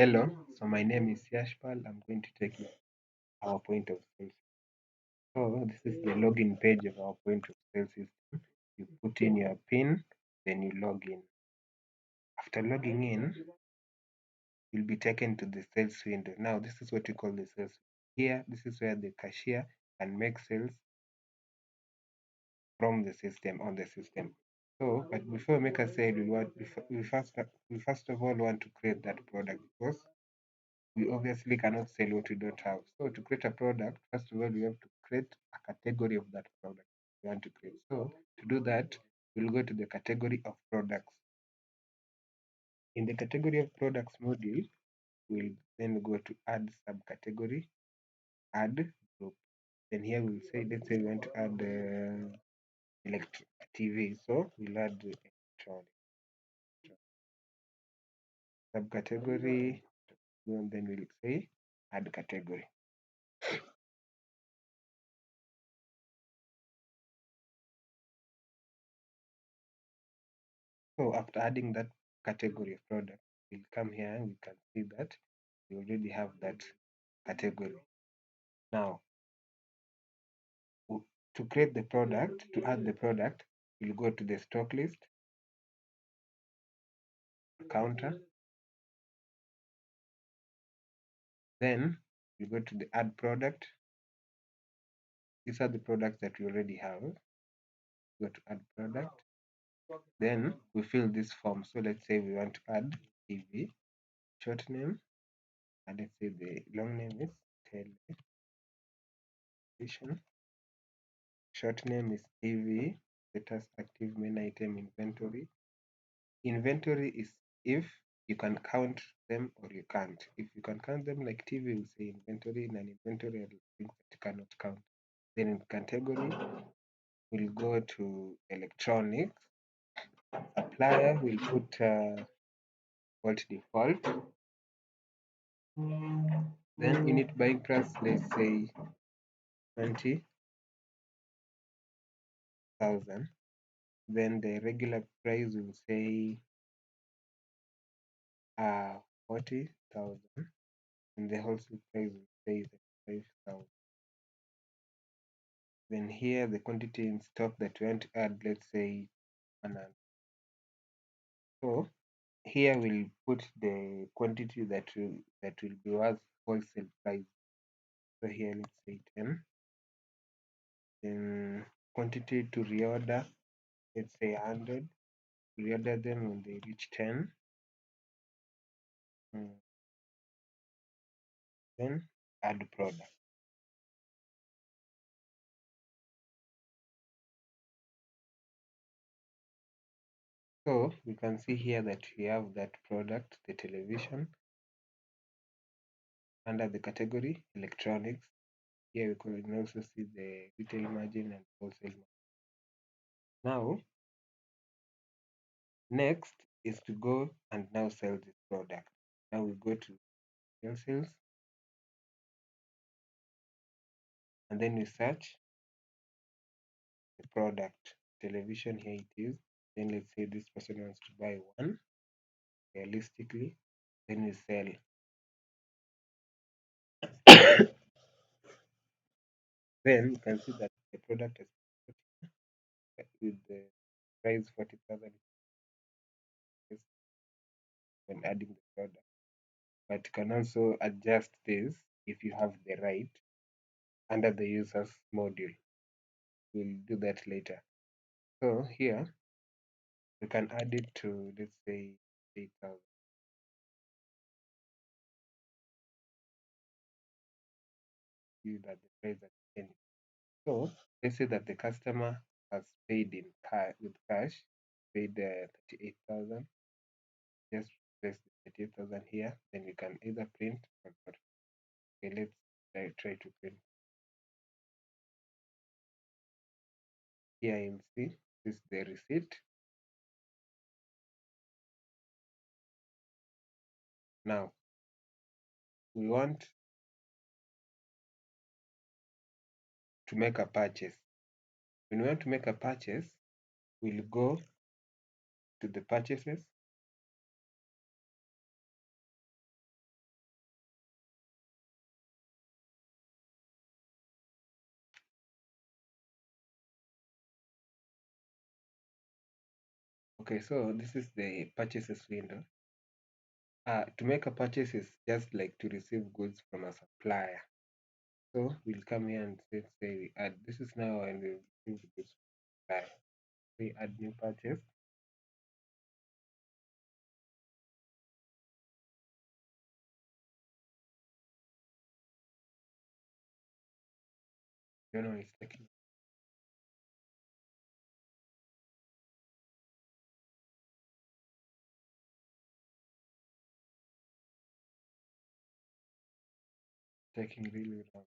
Hello, so my name is Yashpal. I'm going to take you our point of sale. So this is the login page of our point of sale system. You put in your PIN, then you log in. After logging in, you'll be taken to the sales window. Now this is what we call the sales. Here, this is where the cashier can make sales from the system on the system. So, but before we make a sale, we first of all want to create that product because we obviously cannot sell what we don't have. So to create a product, first of all, we have to create a category of that product we want to create. So to do that, we'll go to the category of products. In the category of products module, we'll then go to add subcategory, add group. Then here we'll say, let's say we want to add TV. So we'll add electronic subcategory, and then we'll say add category. So after adding that category of product, we'll come here and we can see that we already have that category. Now, to create the product, to add the product, we'll go to the stock list, counter, then we go to the add product. These are the products that we already have. Go to add product. Then we fill this form. So let's say we want to add TV, short name, and let's say the long name is television. Short name is TV. Status active main item inventory. Inventory is if you can count them or you can't. If you can count them like TV, will say inventory. In an inventory, I think that you cannot count. Then in category, we'll go to electronics. Supplier, we'll put default default. Then unit buying price, let's say 20,000. Then the regular price will say 40,000. And the wholesale price will say 35,000. Then here the quantity in stock that we want to add, let's say 100. So here we'll put the quantity that will be worth wholesale price. So here let's say 10. Then quantity to reorder, let's say 100. Reorder them when they reach 10. Then add product. So we can see here that we have that product, the television, under the category electronics. Here we can also see the retail margin and wholesale margin. Now, next is to go and now sell this product. Now we go to sales and then we search the product. Television, here it is. Then let's say this person wants to buy one realistically. Then we sell. Then you can see that the product is with the price 40,000 when adding the product. But you can also adjust this if you have the right under the users module. We'll do that later. So here we can add it to, let's say, 8,000. See that the price at 10. So let's say that the customer has paid in with cash, paid 38,000. Just press the 38,000 here. Then we can either print or not. Okay, let's try to print. Here you'll see this is the receipt. Now we want to make a purchase. When we want to make a purchase, we'll go to the purchases. Okay, so this is the purchases window. To make a purchase is just like to receive goods from a supplier. So we'll come here and say we add. This is now when we receive the goods from supplier. We add new purchase. You know, it's taking really long.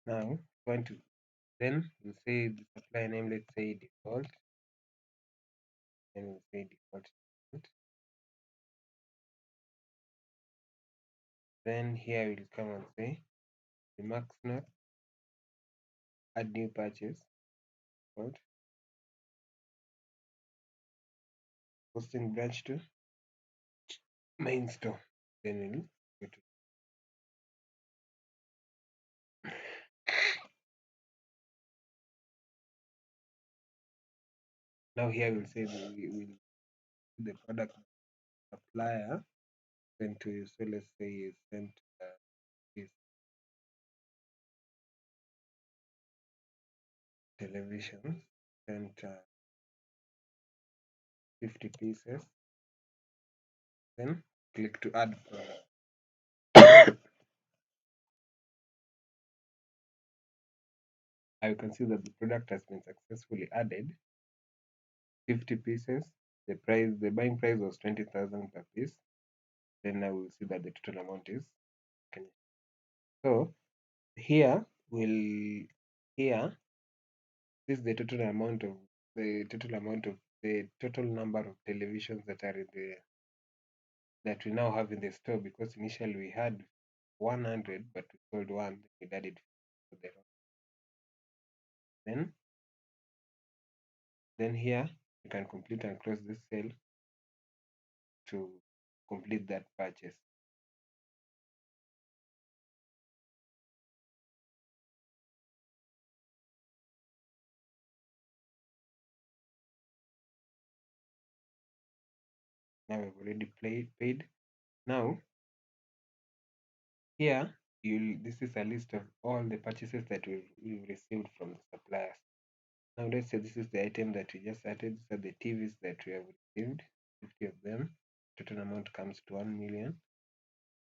Now, going to then we'll say the supplier name, let's say default, and we'll say default. Then here we'll come and say the max note, add new purchase, default, posting branch to main store. Then we'll go to now here we'll say we will the product supplier sent to you. So let's say you sent this television, sent 50 pieces, then click to add product. Now you can see that the product has been successfully added. 50 pieces. The buying price was 20,000 per piece. Then now we'll see that the total amount is okay. So here will here this is the total amount of the total number of televisions that are in the that we now have in the store, because initially we had 100 but we sold one, we added then here you can complete and close this sale to complete that purchase. Now we've already paid. Now here this is a list of all the purchases that we've received from the suppliers. Now let's say this is the item that we just added. These are the TVs that we have received, 50 of them. Total amount comes to 1 million.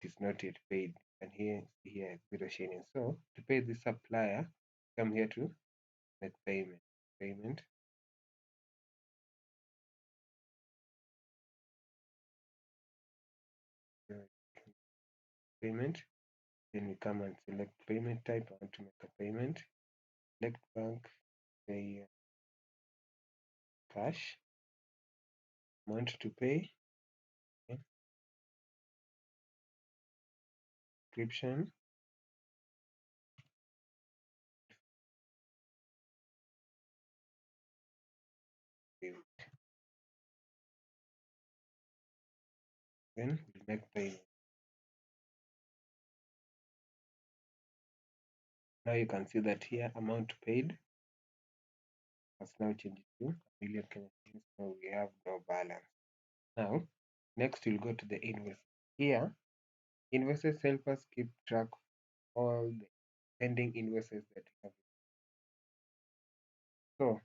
It is not yet paid. And here 0 shilling. So to pay the supplier, come here to make payment. Payment. Then we come and select payment type. I want to make a payment. Select bank, pay cash, amount to pay, okay. Description, then we make payment. Now you can see that here amount paid has now changed to a million Kenyan shillings. So we have no balance. Now, next we'll go to the invoice. Here, invoices help us keep track of all the pending invoices that we have. So,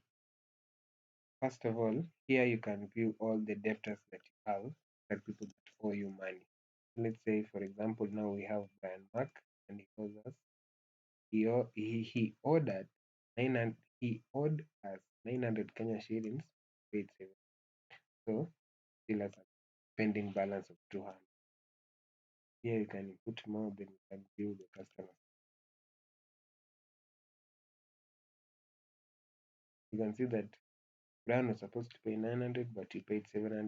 first of all, here you can view all the debtors that you have, like people that owe you money. Let's say, for example, now we have Brian Mark, and he owes us. He ordered 900. He owed us 900 Kenya shillings. Paid 7. So still has a pending balance of 200. Here you can input more, then you can view the customer. You can see that Brian was supposed to pay 900, but he paid 700.